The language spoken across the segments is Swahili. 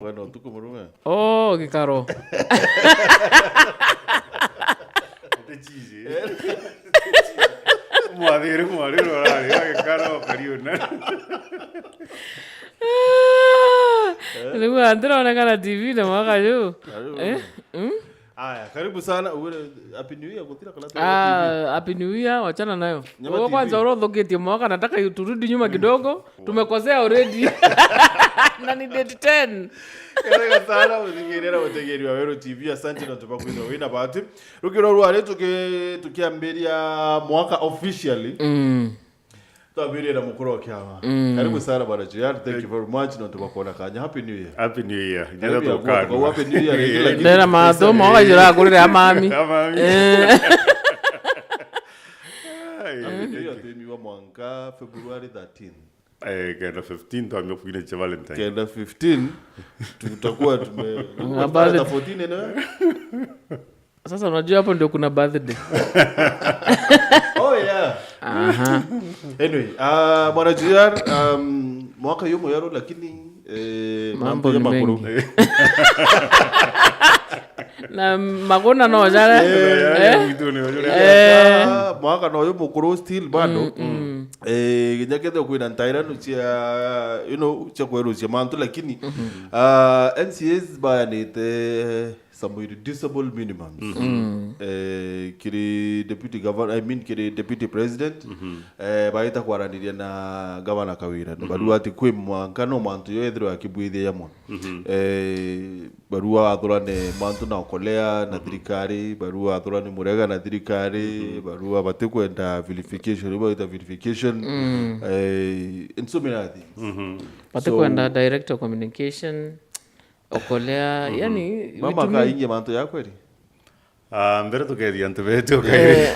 Bueno, tuko murume. Oh, kikaro. Chizi. Mwalimu rali, kikaro kariuna. Ndugu andra onekana TV na mwaka juu. Karibu sana. Happy New Year kutira kala TV. Happy New Year, wachana nayo. Wewe kwanza urodhoketie mwaka nataka turudi nyuma kidogo. Tumekosea already. Na ni date 10. Karibu sana uzingerera wategeri wa Meru TV. Asante na tupakuiza wina bahati. Rukiro ruare tukiambiria mwaka officially. Tuambiria mukuru wa kiama. Karibu sana bwana Ciaca. Thank you very much na tupakuona kanya. Happy New Year. Happy New Year. Nyana tukana. Happy New Year. Ndera mato mwaka jira kurire amami. Hiyo mwaka February 13. Kenda 15 to amekuja cha Valentine. Kenda 15 tutakuwa tumepata 14 na sasa unajua hapo ndio kuna birthday. Oh yeah. Aha. Anyway, bwana Ciaca, mwaka yumo yaro lakini mambo ya makuru. Na magona no jara. Mwaka no yumo kuru still bado. Nyakete kuina ntairano chia chia kwero chia manto lakini NCAs bayanete some reducible minimums. Kiri deputy governor, kiri deputy president, baita kwaraniria na governor Kawira. Barua ati kwe mwankano manto yo edro akibuithia yamon. Barua athurane manto na okolea na thirikari, barua athurane murega na thirikari, barua bate kwenda verification, baita verification, and so many other things. Bate kwenda director of communication. Okolea, yani mama kainge manto ya kweli. Mbere tukeria ntubeto kaire.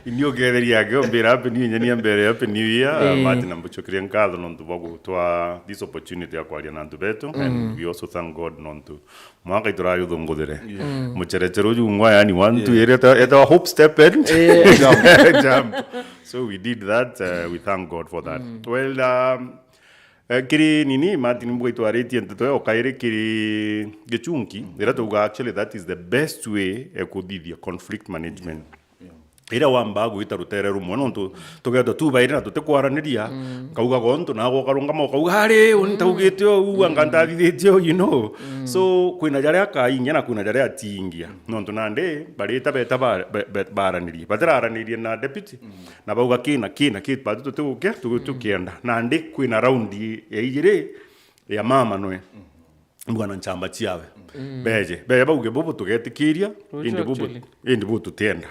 Inyo keria ge ombera happy new year mbere happy new year. Mati nambuchokria nkatho nontu bogo twa this opportunity ya kwaria na ntubeto, and we also thank God nontu mwaka iturayo thunguthere. Mucheretero ju ngwa yani 1 2 eta hope step in. Jump. So we did that, we thank God for that. Well, kiri nini Martin mbuga itwareti ntoto okaire kiri gechunki era tuga actually that is the best way ekudithia conflict management. Ira wamba guita rutere rumwe nontu tugenda tu baire na tutekwaraniria kauga gonto na gokarunga mo kauga hari untugite u angandathithio so kwina jare akainya na kwina jare atingia nontu nande barita beta baraniria batararaniria na deputy na bauga kina kit batu tutuke tukienda nande kwina raundi ya igire ya mama noe mbwana nchamba chiawe beje bauge bobo tugetikiria indi bobo tutenda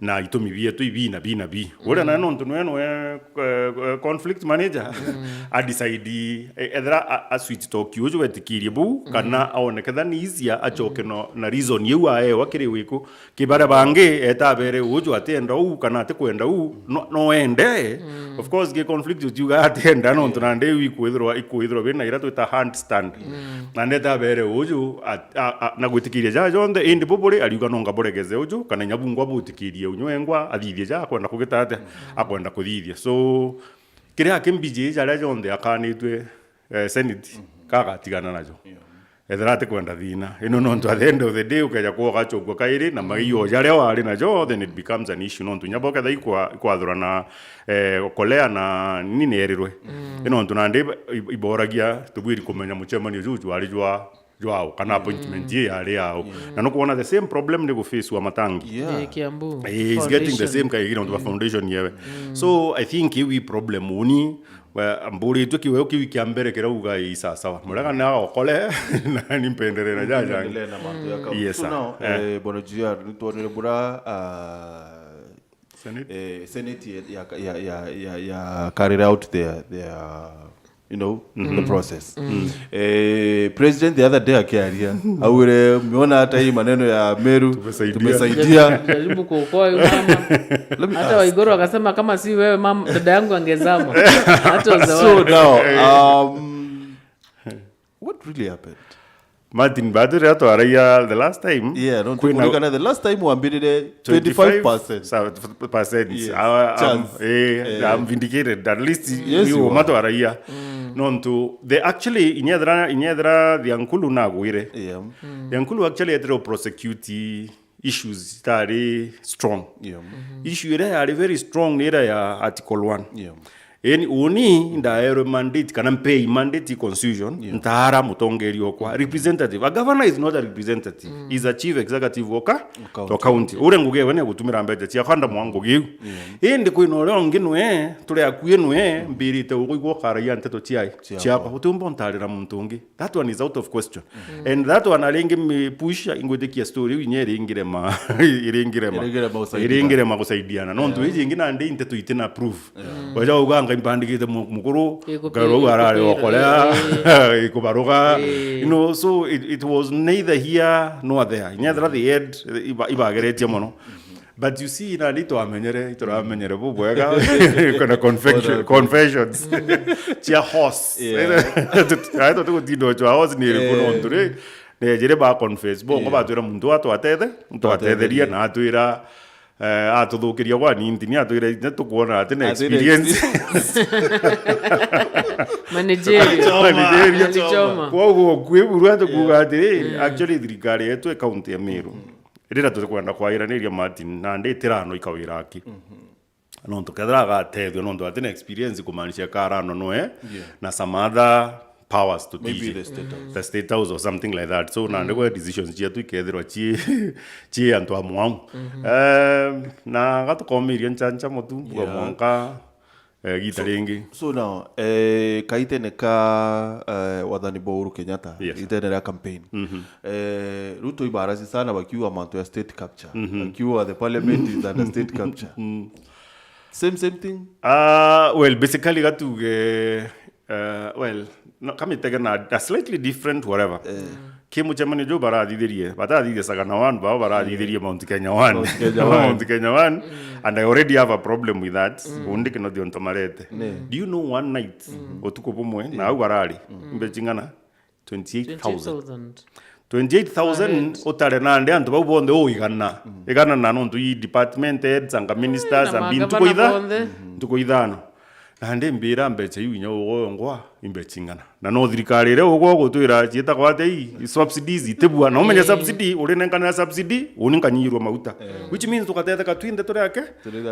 na itumi bietu ibina bina bi ora na nontu no conflict manager a decide edra a switch talk yuju wetikirie bu kana aoneketha ni izia achoke no na reason yu ae wakiri wiku kibara bange etabere uju atenda u kana atekwenda u no ende of course ge conflict yu ga atenda nontu nande wiku ithro bina ira twita handstand na ndeta bere uju na gwitikiria ja jonde indi buburi aliuga nonga boregeze uju kana nyabungwa butikirie unyengwa athithie ja kwenda kugitate akwenda kuthithia so kire akimbije ja jonde akanitwe senate kagatigana najo etherate kwenda thina ino nontu at the end of the day ukaja kwa gachogwa kairi na magiyo jare wari najo then it becomes an issue nontu nyaboka thai kwathura na kolea na nini erirwe ino nontu nande iboragia tubwiri kumenya muchemani juju ari jwao kana appointment ye yari yao na no kuona the same problem ni go face wa matangi Kiambu he's getting the same kai on the foundation yewe so I think we problem uni mburi tu kiwe kiambere kera uga isa sawa muraga na okole na nimpendere na jaja yes bwana Ciaca nitone bura senate ya carry out their the process. President the other day akiaria aure umeona hata hii maneno ya Meru tumesaidia jaribu kuokoa mama hata Waigoro akasema kama si wewe mama dada yangu angezama hata so now what really happened Martin Badure atwaraia the last time. Yeah, no tukulikana the last time wambirire 25%. I'm vindicated at least you matwaraia. Nonto they actually inyadra the ankulu naguire. Yeah. The ankulu actually had prosecute issues that are strong. Yeah. Issue are very strong near ya article 1. Yeah. Eni uni ndaero mandate kana pay mandate constitution ntara mutongeri okwa representative. A governor is not a representative. He's a chief executive of county. Ure nguge wene gutumira mbete cia kwanda mwango giu. Ende kwino leo nginwe tule akuyenwe mbirite ugwo karaia nteto ciai. Ciaca utumbo ntarira muntungi. That one is out of question. And that one alenge me push ingwedekia story inyere iringirema kusaidiana. No ntu hiji ngina ndi nteto itina proof. Waja uganga impandikite mukuru garo arare okolea ikubaruga so it was neither here nor there neither the head ibageretie mono. But you see na lito amenyere bubwega kana confessions chia horse I thought to dido cho horse ni kuno ndure ne jere ba confess bo ngo batwira muntu atwatetheria na atwira atuthukiria kwa nindi ni atwira tukuona ati na experience managerial kwa kwiburu atukuga ati actually thirikari yetu county ya Meru irira tukwenda kwairaniria Martin na nditirano ikawira aki no tukethra gatethio no ndo ati na experience kumanisha karano noe na some other powers to maybe the state house or something like that. So na ndego decisions chia tu ikethirwa chi antu amwam na gatukomiria nchanja mutu bwa mwanka gitaringi. So now kaitene ka wathani Uhuru Kenyatta itene ya campaign Ruto ibarasi sana wakiwa manto ya state capture wakiwa the parliament is under state capture same thing well basically gatuge well no kama tegana a slightly different whatever kimu chamani jo baradithirie batadithia sagana one ba baradithirie Mount Kenya one and I already have a problem with that undike no thionto marete. Do you know one night otuko pomwe na au barari mbechingana 28,000 otare na ande antu babonde o igana na no tu department heads anga ministers and bintu koidano ande mbira mbeche yunya ogongwa imbechingana na no thirikari re ogo gutwira cieta kwate subsidies itebua no menya subsidy uri nenkana subsidy uninkanyirwa mauta which means tukatete ka twinde tureke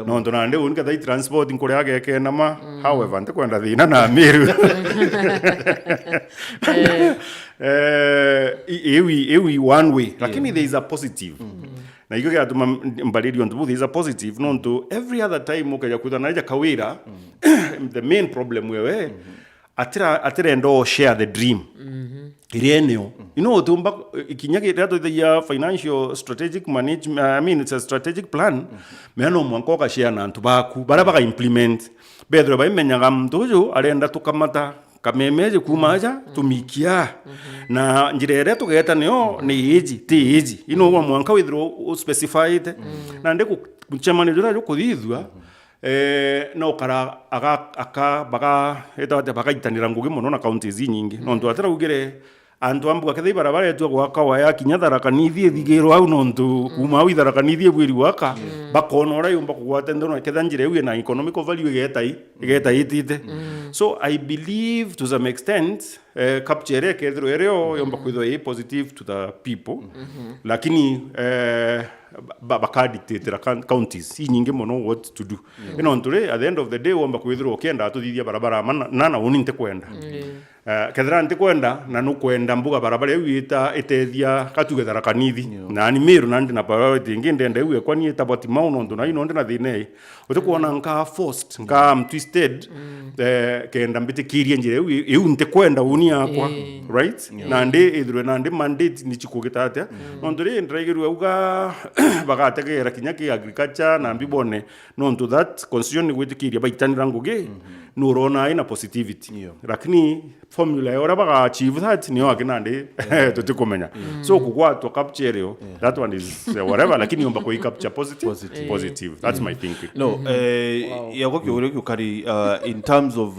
no ndo nande unika thai transport nkore ageke nama however nte kwenda thina na Meru ewi one way lakini there is a positive na iko ya mbalirio ndu there is a positive no ndo every other time ukaja kutana naja kawira the main problem wewe atira ndo share the dream ireneo tumba ikinyage rato the financial strategic management I mean it's a strategic plan meno mwanko ka share na ntubaku baraba implement bedro ba imenyaga mtojo arenda tukamata kamemeje kumaja tumikia na njirere tugeta ni eji wa mwanka withdraw specified na ndeko kuchamani jura kuthithwa no kara aka baga baga itanira ngugi muno na counties nyingi no ndo atara ugire antu ambuka kethe barabara yetu gwaka waya kinyathara kanithie thigiro au no ndu kuma withara kanithie bwiri waka bakonora yumba kugwata ndono ketha njire uye na economic value igeta itite. So I believe to some extent capture kethro ereo yumba kwithwa positive to the people lakini bakadictate counties nyingi muno what to do today at the end of the day wamba kwithwa okenda atuthithia barabara nana uninte kwenda kethra nti kwenda na nukwenda mbuga barabara yita etethia katugethara kanithi na ni Meru na ndi na priority nginde ndewe kwani etaboti mauno ndo na ino ndi na thine utukuona nka forced nka twisted kenda mbiti kirie njire eu nti kwenda uni yakwa right na ndi ithwe na ndi mandate ni chikugita atia no ndire ndiraigirwa uga bagategera kinyaki agriculture na mbibone no to that constitution with kiria baitanira ngugi nurona ina positivity lakini formula ora baga achieve that ni wakinande tutikomenya so kugwa to capture yo that one is whatever lakini yomba ko capture positive that's my thinking. No yako kyo kari in terms of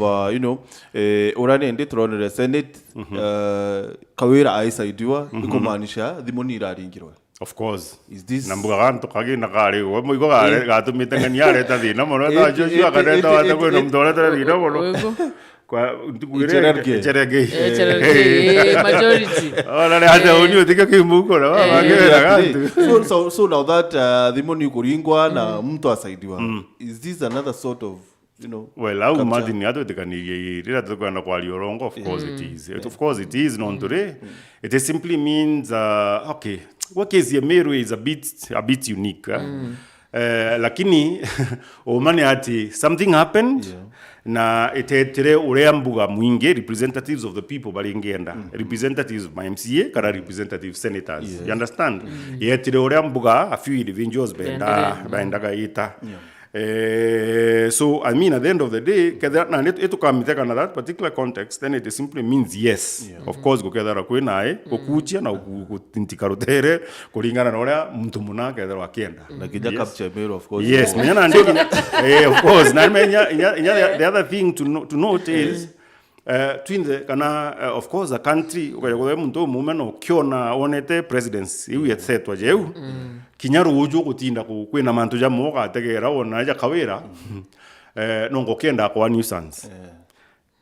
orani ende tronere Senate kawira aisaidiwa ikomanisha thimoni iraringirwa. Of course. Is this nambuga ganto kage na kare wo mo go kare gatumite ngania reta thina mono ta joshua kaneta wata ko nomdora ta thina mono kwa ntukugire cherege majority ona hata uni utika kimuko na magera ganto so now that thimoni kuringwa na mtu asaidiwa is this another sort of well au madini ado tekaniye rira tukana kwa liorongo of course it is of course it is non today it simply means okay what case Meru is a bit unique lakini omani ati something happened na etetere ureambuga mwinge representatives of the people balingenda representatives of my MCA kara representative senators you understand etetere ureambuga a few individuals benda gaita so I mean at the end of the day kadha na eto kamiteka na that particular context then it simply means yes of course gukethara kwinae kukuchia na kutintikaruthere kuringana na uria mtu muna kethara wakienda na kija capture Meru of course yes menya ndiki of course na menya the other thing to note is twinde kana of course a country ukaya muntu mumeno kiona onete presidency iu yetsetwa jeu kinyaru uju gutinda kwina mantu ja moga ategera ona ja kawira nongo kenda kwa nuisance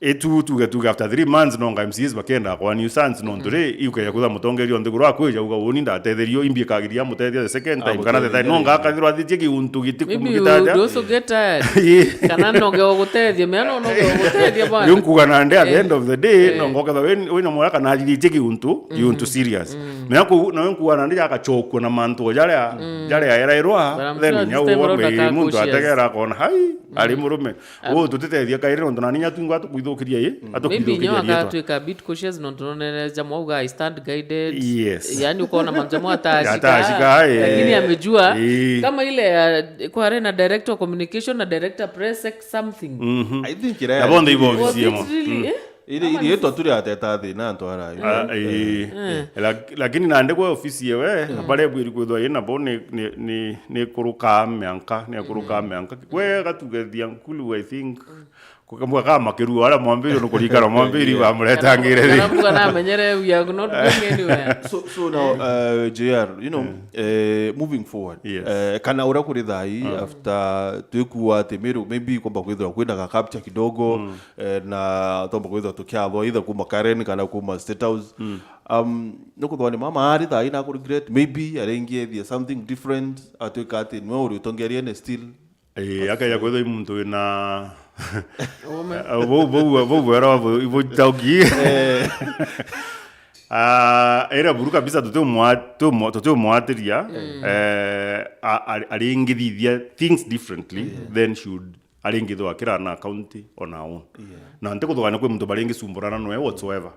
etu tuga after 3 months nonga MCs bakenda kwa nuisance nondure ikaya kuza mutongeri onde gurwa kweja uga woni ndatetherio imbi kagiria mutetheria the second time kana the time nonga akathirwa thitie kiuntu giti kumugitaja also get kana nonge gutethia me no gutethia bana yunkuga na at the end of the day nongo katha wena mwaka na thitie kiuntu serious me na yunkuga na ndija akachokwa na mantu jare era irwa then nyawo be muntu ategera kona hai ali murume tutethia kaire ndo naninya tungwa tukiria maybe akatweka bit cautious no tonene jamaa uga I stand guided yani uko na manjamu atashika lakini amejua kama ile kwa arena director communication na director press something I think ira abondo ibo ofisiemo ili yetu tuli ateta thina ntwara lakini nande kwa ofisi yewe abale bwiri kwithwa ina bo ni kuruka meanka kwe gatugethia nkulu I think kukamwa kama kiru ala mwambiri no kulikara mwambiri wa muletangire thi nabuga na menyere we are not going anywhere so now JR moving forward kana ura kuri thai after tuikuwa Meru maybe kwamba kwithwa kwenda ka capture kidogo na tomba kwithwa tukiatho either kuma Karen kana kuma State House nukuthwani mama ari thai na ku regret maybe arengie the something different atuikate no uri utongerie ne still akaya kwithwa muntu ina Vou era vou taugi era buru kabisa tuteo muatiria aringithia things differently then should aringithwa akira na county on our own na nteko thwana kwe muntu baringi sumburana noe whatsoever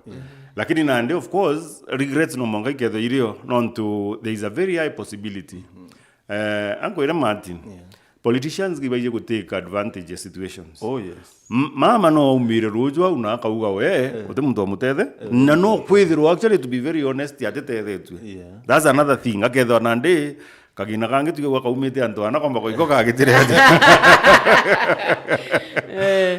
lakini na of course regrets no monga iketho irio nonto there is a very high possibility anko ira Martin politicians gibaije ku take advantage of situations. Oh yes. Mama no umire rujwa una kauga we ote muntu amutethe na no kwithirwa actually to be very honest atetethetwe. That's another thing akethwa nande kagina kange tuge kaumite antu ana kwamba koiko kagitire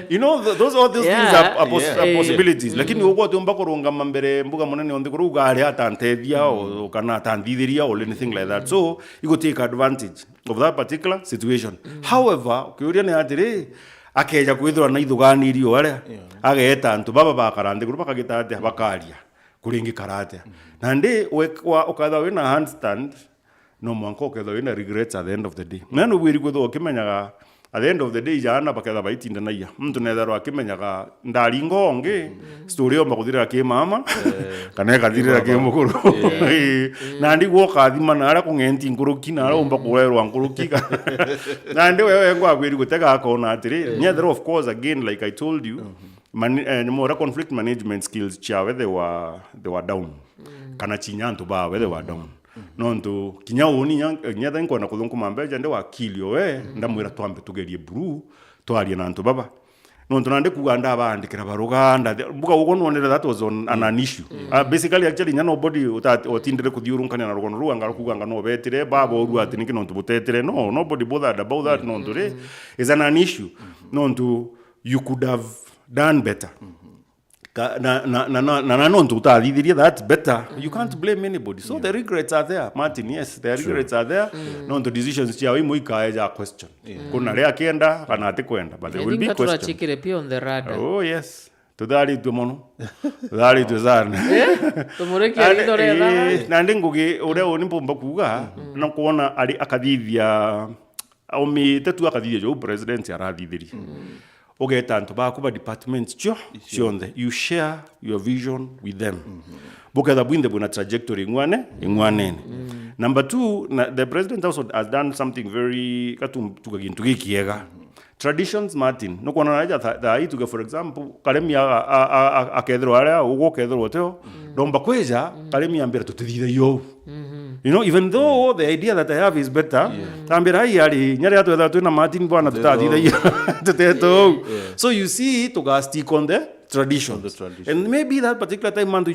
you know those all these things are possibilities lakini ugo tumba kurunga mambere mbuga munene onde kuruga ari atantethia o kana atandithiria or anything like that so you go take advantage of that particular situation however ukiuria ni atiri akeja kwithwa na ithuganirio aria ageta antu baba bakarande kurupa kagitate bakaria kuringi karate na ndi ukatha wina handstand no mwanko ketho wina regrets at the end of the day nano wiri kwitho ukimenyaga at the end of the day jana baketha baitinda naia mtu netherwa akimenyaga ndari ngonge story omba kuthira ki mama kana kathira ki mukuru na ndi gwoka thima na ara kungenti nguruki na ara omba kurerwa nguruki na ndi wewe ngwa gwiri gutega akona atiri nether of course again like I told you more conflict management skills chawe they were down kana chinyantu ba they were down nonto kinyawoni nyatha nko na kuthunku mambeja nde wakilio we ndamwira twambe tugerie buru twarie na antu baba no tunande kuganda abandikira baruganda buka ugononera that was on an issue basically actually nobody otindire kuthiurunkania na rugono ruanga kuganga no betire babo ru ati nikino ntubutetere no nobody bothered about that no ndure is an issue no ntu you could have done better na no ntu utadithirie that better you can't blame anybody so the regrets are there Martin yes the regrets are there no the decisions ciao imuikae ja question kuna ria kienda kana ati kwenda but there will be questions chikire pia on the radar oh yes tudari tu mono tudari tu sana tumureki alidore na ndingugi ure oni pomba kuga na kuona ali akathithia omi tetu akathithia jo president arathithirie okay tanto ba kuba departments chionde you share your vision with them bukatha bwinde buna trajectory ngwane number 2 the president also has done something very tukagintu gikiega traditions Martin no kwana naja tha tuge for example kalemia akethro aria ugo kethro teo domba kweja kalemia mbere tutithithe yo you know even though the idea that I have is better tambira yari nyari atwetha twina Martin bwana tutathithe tuteto so you see to stick on the traditions and maybe that particular time mandu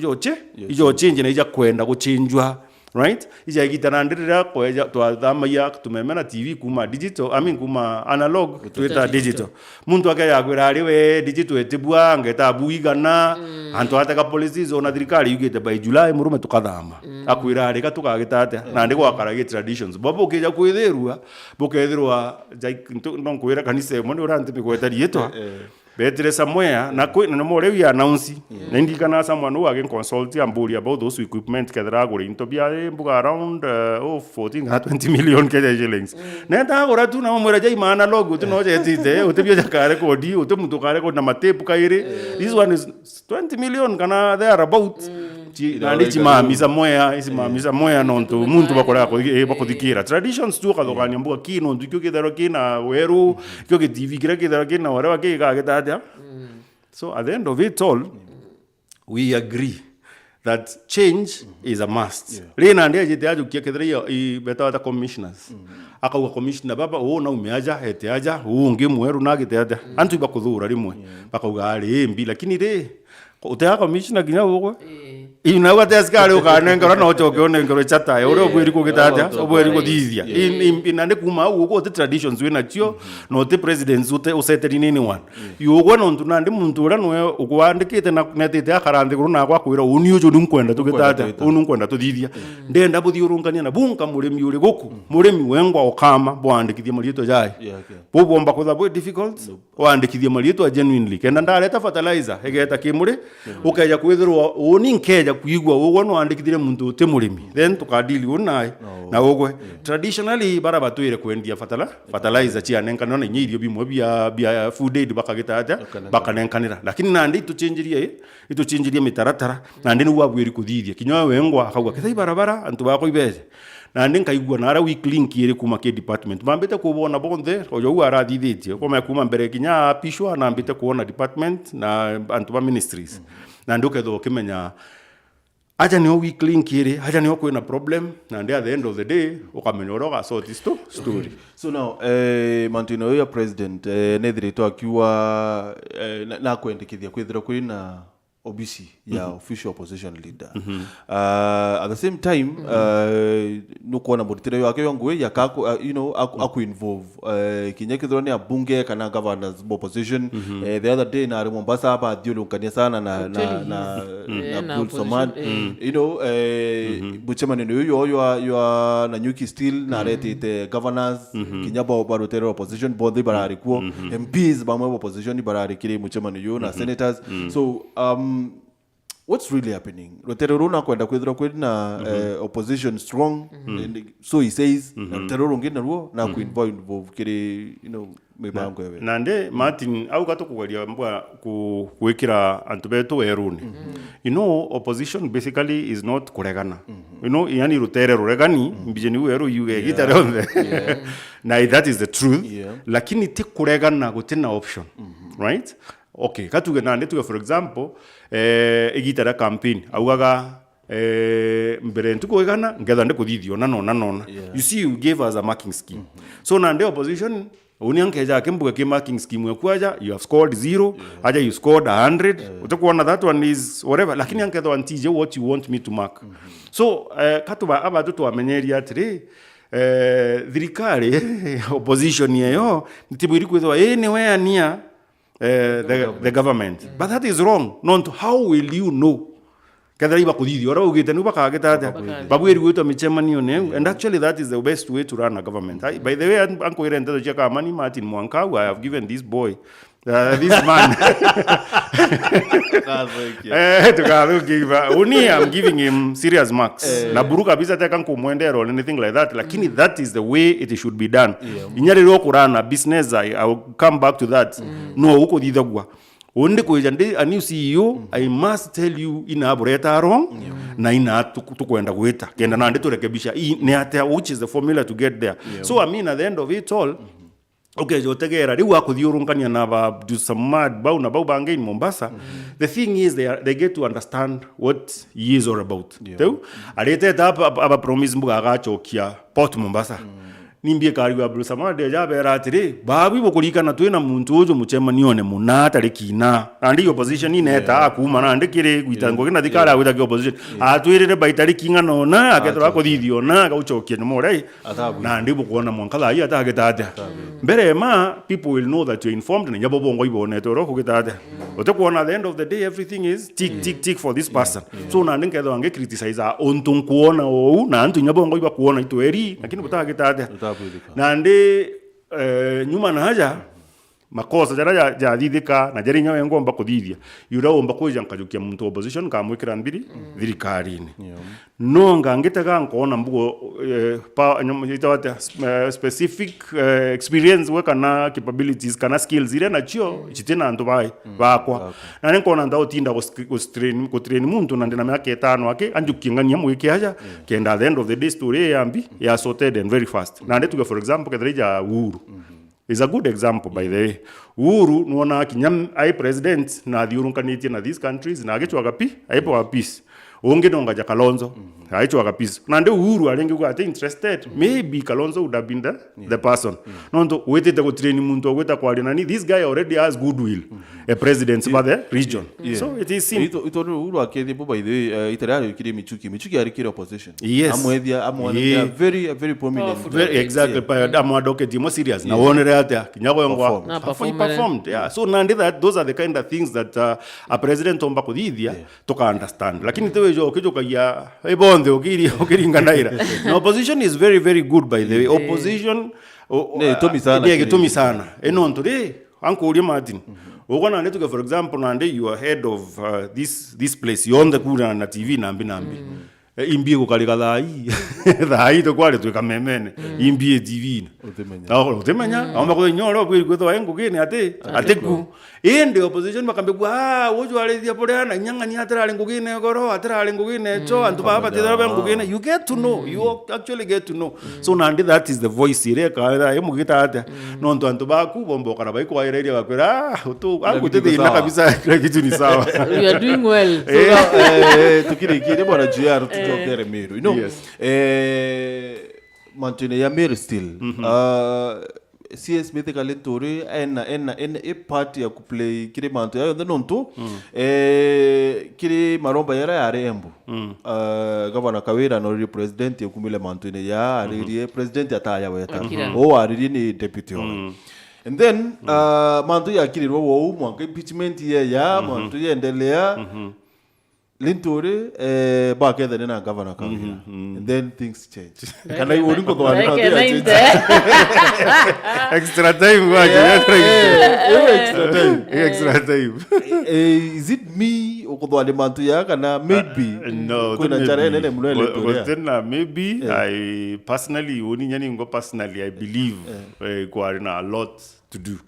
ijo change na ija kwenda kuchinjwa right ija gitanandirira kwa twathamaia tumemena TV kuma digital kuma analog tweta digital muntu akayagwira ari we digital etibwa ngeta buigana antu ataka policies ona thirikari yugite by July murume tukathama akwira ari tukagitata na ndi gwakaragia traditions babo kija kwithirwa bukethirwa no kwira kanisa mo ndi uranti bikwetari yetwa betre somewhere na more we announce ndi kana someone who again consult ambuli about those equipment kedra gori into bia mbuga around 14 20 million shillings na ta gora tu na mo reja imana logo tu no je tite utebio jakare kodi utemuntu kare kodi na matepu kaire this one is 20 million kana there about ndi chimamisa moya nonto muntu bakora bakuthikira traditions tu kadogania mbuga kino ndikyo kithero kina weru kyo ke TV kira kithero kina whatever ke gageta so at the end of it all we agree that change is a must rina ndiye jete aju kithero I beta commissioners akauga commissioner baba na umeaja hete aja unge mweru na gitete antu bakuthura rimwe bakauga ari mbi lakini re utaya commissioner ginya ugo ina watesikari ukanengera no choke onengero chata ore obweri kugitata obweri kuthithia inande kuma ugo the traditions wina chio no the presidents useteri nini one yugo no ntunande muntu ura no ukwandikite na netite akarande kuru na kwakwira uni ujo ndumkwenda tugitata unumkwenda tuthithia ndenda buthiurungania na bunka muremi uri guku muremi wengwa okama bwandikithia marito jai bubomba kutha bwe difficult wandikithia marito genuinely kenda ndareta fertilizer egeta kimuri ukeja kwithirwa uni nkeja kuigwa ugo no andikithire muntu te murimi then tukadili unae na ugwe traditionally bara batwire kwendia fertilizer chia nenkana na nyirio bimwe bia food aid bakagitata bakanenkanira lakini nandi ituchinjirie mitaratara nandi ni wabwiri kuthithia kinyo wengwa akauga kithai barabara antu bako ibeje nandi nkaigwa nara week link iri kuma ke department mambete kubona bonde ojo arathithitie kuma mbere kinya pishwa na mbete kuona department na antu ba ministries nandi uketho kimenya aja ni week link iri aja ni kwina problem and at the end of the day ukamenyoroga so this story so now Mantino ya president nethirito akiwa na kwendekithia kwithira kwina OBC ya official opposition leader at the same time no kuona mutire yake yangu ya kako aku involve kinyekithiro ni abunge kana governors opposition the other day na Mombasa hapa thiulungania sana na Bulsoman buchemani no yo na nyuki still na retete governors kinyabo barotero opposition both barari kuo MPs bamwe opposition barari kire muchemani yo na senators so what's really happening? Roteroruna kwenda kwithira kwina opposition strong so he says roteroro ngina ruo na kuinvolve kire mibango yewe nande Martin au gatukugaria mbwa kuwekira antubeto weruni opposition basically is not kuregana yani rutere ruregani mbijeni weru yuge gitare onde na that is the truth lakini ti kuregana gutina option right okay katuge nande tuge for example igitara campaign augaga mbere ntukuigana ngetha ndikuthithio na nona you see you gave us a marking scheme so nande opposition Uniankeja kembuga ke marking scheme yakwaja you have scored 0 aja you scored 100 utakuona that one is whatever lakini anke the antije what you want me to mark so katuba abadu twamenyeria atiri thirikari opposition yeyo ntibwiri kwithwa anywhere near the government but that is wrong not how will you know kadari iba kuthithio ora ugite ni bakageta ate babwiri gwitwa michemanio ne and actually that is the best way to run a government by the way anko ire nteto Ciaca mani Martin Mwankau I have given this boy this man I'm giving him serious marks na buru kabisa taka nkumwendero or anything like that lakini that is the way it should be done inyari ro kurana business I will come back to that no uko dithagwa onde ko jande a new CEO I must tell you ina boreta wrong na ina tukwenda gwita kenda na ndeto rekebisha ne ata which is the formula to get there so I mean at the end of it all okay jotegera ri wakuthiurungania na ba do some mad bau na bau bange in Mombasa the thing is they get to understand what he is all about teu arete aba promise mbuga agachokia Port Mombasa nimbie kari wa Bruce Samade jabera atiri babu bokulika twina muntu ujo muchemanio ne munata rekina andi opposition ine ta akuma na ndikire gwitango kina thikara gwita opposition atwirire baitari kinga nona akethwa kuthithio na gauchokie no more na ndi bukuona mwankala iya atagetate mbere ma people will know that you're informed na nyabo bongo ibonete ro kugitate utakuona at the end of the day everything is tick for this person so na ndikethwa nge criticize ontun kuona ou na antu nyabo bongo iba kuona itweri lakini butagetate na ndi nyuma na haja makosa jara jathithika na jari nyawe ngomba kuthithia yuraomba kuja nkajukia muntu opposition kamwikira mbiri thirikari-ini no ngangitega nkona mbugo itawata specific experience we kana capabilities kana skills ile na chio chitina antu bakwa na nkona ndao tinda ku train muntu na ndina myaka 5 ake anjukingania mwiki haja kenda at the end of the day story yambi ya sorted and very fast na ndetuga for example kadrija Uhuru is a good example by the way Uhuru nuona kinyam ai president na thiurunkanite na these countries na agechwa pi aipo peace onge nonga ja Kalonzo aichwa peace na nde Uhuru alengi kwa interested maybe Kalonzo would have been the person nondo wetete ko train muntu gweta kwa nani this guy already has goodwill a president for the region so it is simple ito Uhuru akedi by the way iterario kire michuki ari kire opposition amwethia very prominent very exactly amwadoke mo serious na wonere ata kinyago ngwa performed so nandi that those are the kind of things that a president omba kuthithia toka understand lakini tewejo kijoka ya ebonde okiringandaira no opposition is very good by the way opposition tomi sana enonto anko uri Martin ogona netuka for example nande you are head of this place you on the kura na TV nambi imbie ko kali thai to kwale to kamemene imbie TV utemenya amba ko nyoro ko to engo kene ateku ende opposition makambe kwa wojo alethia poleana nyangani atrale ngugine goro atrale ngugine cho antu baba tedaba ngugine you get to know you actually get to know so nandi that is the voice ire ka emugita ate no antu baku bombo kana bai kwa ire bakwera to akutete ina kabisa kitu ni sawa you are doing well tukirikire bwana JR Gucokaniria Meru you know Montana Meru still CS mete kalentore en e party ya kuplay kire manto ya nonto kire maromba yara Embu governor Kawira no president ya kumile manto ne ya ari president ataya weta ari ni deputy and then manto ya kire wo mwanka impeachment ya manto ya endelea Lintore baketha na governor Kawira and then things change kana iwori ko kwa extra time extra time is it me okodwale mantu ya kana maybe no kuna chare nene mlele to maybe I personally I believe kwa na a lot to do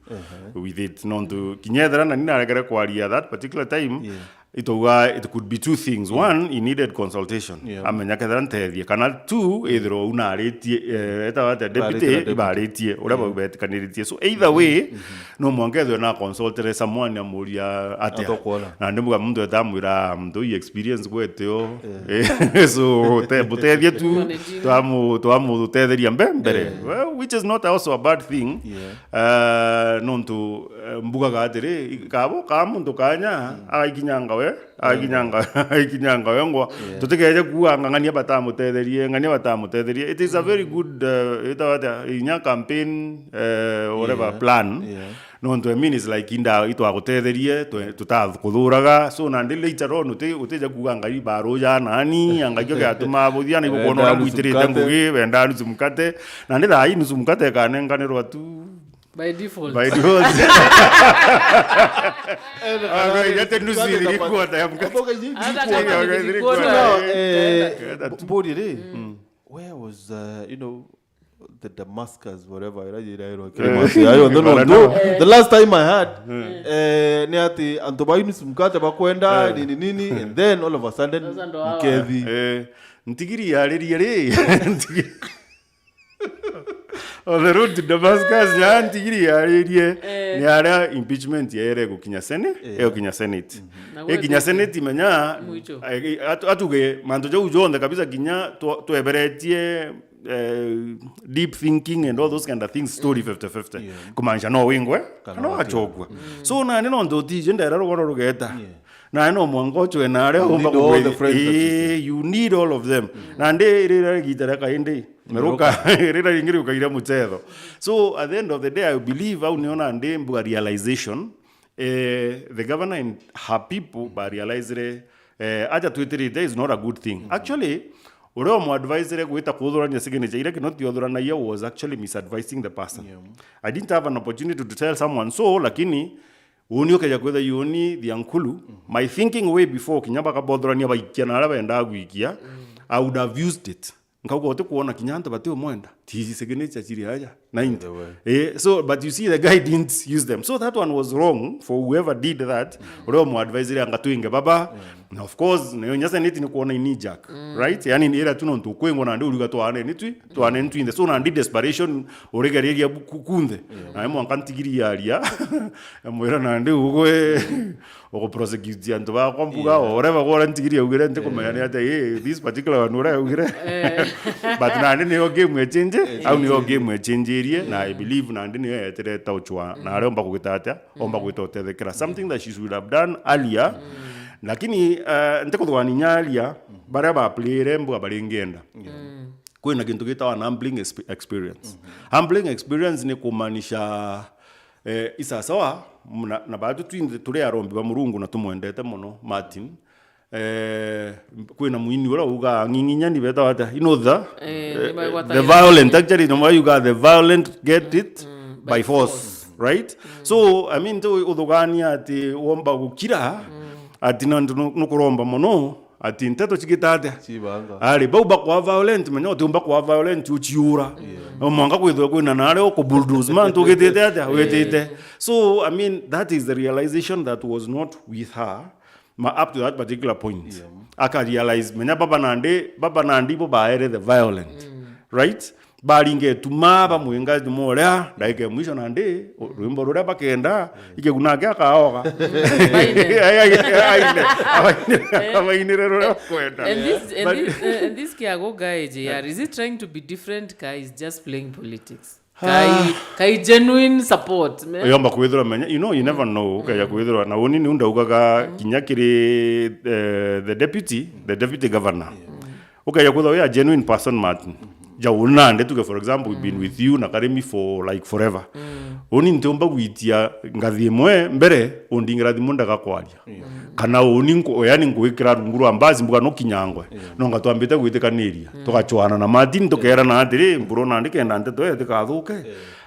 with it non to kinyedra na nina gara kwa that particular time it could be two things. One, he needed consultation. Amenya ketha nteithie. Kana two, ethro unaritie eta deputy ibaritie ura babetikanirie. So either way, no mwangetho na consult someone amuria atia. Na ndimuga mundu etamwira mtu experience gweteo. So butethie tu twamu tetheria mbere. Well, which is not also a bad thing. Nontu mbuga gatire kabo kamundu kanya aikinyanga aikinyanga wengwa tutikeje kuanga ngania batamutetherie. It is a very good inya campaign whatever plan. No to mean is like inda itu agutetherie tutakuthuraga so na ndi later on uteja kuanga ibaro ya nani angakyo gatuma buthiana ibukona muitirite ngugi wenda nuzumukate na ndi thai nuzumukate kanenganirwa tu by default. Where was the Damascus, whatever. I don't know. The last time I had, niati antobaini sumkate bakwenda nini, and then all of a sudden, mkevi. Ntigiri yari. On the road to Damascus, ntigiri yari ni ara impeachment yere gukinya Senate. Kinya Senate imenya atuge mantoja ujonde kabisa kinya tueberetie deep thinking and all those kind of things story 50-50 kumanisha no wingwe no achogwe so na nino ndoti jenda raro rugeta na no mwangocho enare omba you need all of them na nde rira gitara kainde meruka rira ingiri ukaira mutetho. So at the end of the day I believe au niona nde mbu realization the governor and her people by realize aja twitiri there is not a good thing. Actually Uro mo advisor gwita kuthurania signature ire Kinoti othuranagia was actually misadvising the person. I didn't have an opportunity to tell someone so lakini unio kaja kwetha yoni thiankulu my thinking way before kinyamba kabothurania baikia na araba enda gwikia I would have used it. Nkaugo ote kuona kinyanta batio mwenda tizi signature chiri haja 90. So but you see the guy didn't use them. So that one was wrong for whoever did that. Uro mo advisor angatuinge baba. Na of course nayo nyasa neti ni kuona ini jack right yani ni era tuno ntukwengo na ndi uruga twane nitwi so na ndi desperation uregereria kukunde na emo ankantigiri yaria amwera na ndi ugwe oko prosecute antu ba kwambuga whatever gora ntigiri ugire nte kumenya ni ata this particular one ura ugire but na ndi ni game exchange au ni game exchange na I believe na ndi ni etere tauchwa na aromba kugitata omba gwitotethekera something that she should have done earlier. Lakini ntekudwani nyalia bara ba player mbu abalingenda kwina kintu gitawa humbling experience. Humbling experience ni kumanisha isasawa na badu twinde tule arombi ba murungu na tumwendete muno Martin kwina muini ura uga nginginya ni beta wata the violent actually no you got the violent get it by force right. So I mean to udugania ati womba gukira ati nukuromba mono ati nteto chikitate ali bauba kwa violent menyo tumba kwa violent uchiura mwanga kwithwa kwina nare ko bulldoze man to getete ata wetete. So I mean that is the realization that was not with her up to that particular point. Aka realize menya baba nandi bo baere the violent right baringe tumaba muingazi morea daike mwisho nande rumbo rura bakenda ike kunake akaoga and this Kiago guy JR is it trying to be different guy is just playing politics kai genuine support yomba kwithura menya you never know kaya kwithura na woni ni unda ugaga kinyakiri the deputy governor okay yakwithwa we a genuine person Martin jauna ndetuke for example we've been with you na karemi for like forever oni ntomba gwitia ngathi mwe mbere ondingira thimunda gakwaria kana oni nko yani ngwikira runguru ambazi mbuga no kinyangwe no ngatwambite gwitikaniria tugachwana na Martin tukera na atiri mburo na ndikenda nteto ete kathuke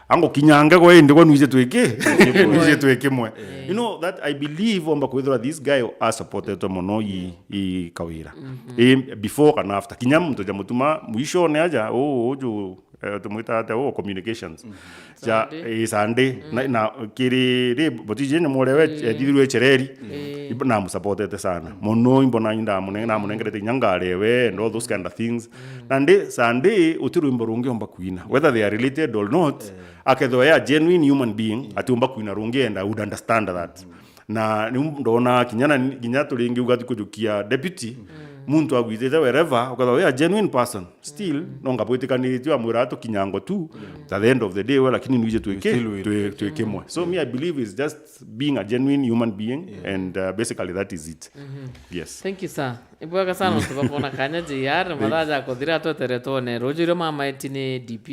ango kinyange ko indi ko nwije tweke mwe you know that I believe omba kwithira this guy as supported to mono i kawira before and after kinyam to jamutuma muisho ne aja ojo tumuita ate communications ja Sunday na kiri botije ni morewe dithirwe chereri na musupportete sana mono imbona inda munengerete nyangarewe and all those kind of things and Sunday utiru imborungi omba kuina whether they are related or not aketho ya genuine human being atiomba kuina rungi and I would understand that na ndona kinya turingi ugati kujukia deputy muntu agwitete wherever ukatho we a genuine person still nonga poitikanitio amwira to kinyango tu at the end of the day well lakini nuje tuekemwe so me I believe is just being a genuine human being and basically that is it. Yes, thank you sir ibwaga sana tubakona kanya JR madaja kodira to teretone rojiro mama etini DP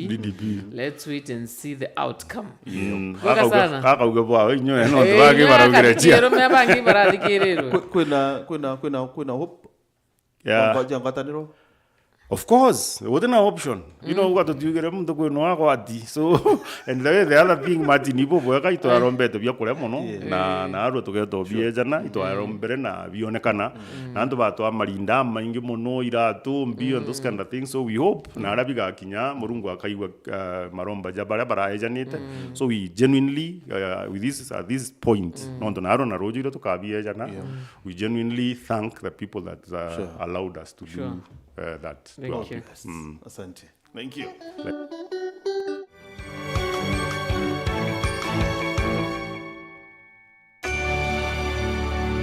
let's wait and see the outcome. Ibwaga sana kaka ugebo inyo no twage baragiretia ero me bangi baradikirero kwena hope jangataniro. Of course, within an option. You know what to do gerem to go no akwati. So and the other thing Martin ibo boyaka ito arombe to bya mono na aro to geto biejana ito arombe na bionekana na antu bato amarinda maingi mono iratu mbio and those kind of things. So we hope na arabiga kinya murungu akaiwa maromba jabara bara ejanite. So we genuinely with this at this point non na aro na rojo ito ka biejana we genuinely thank the people that allowed us to do that. Thank you. Asante. Thank you.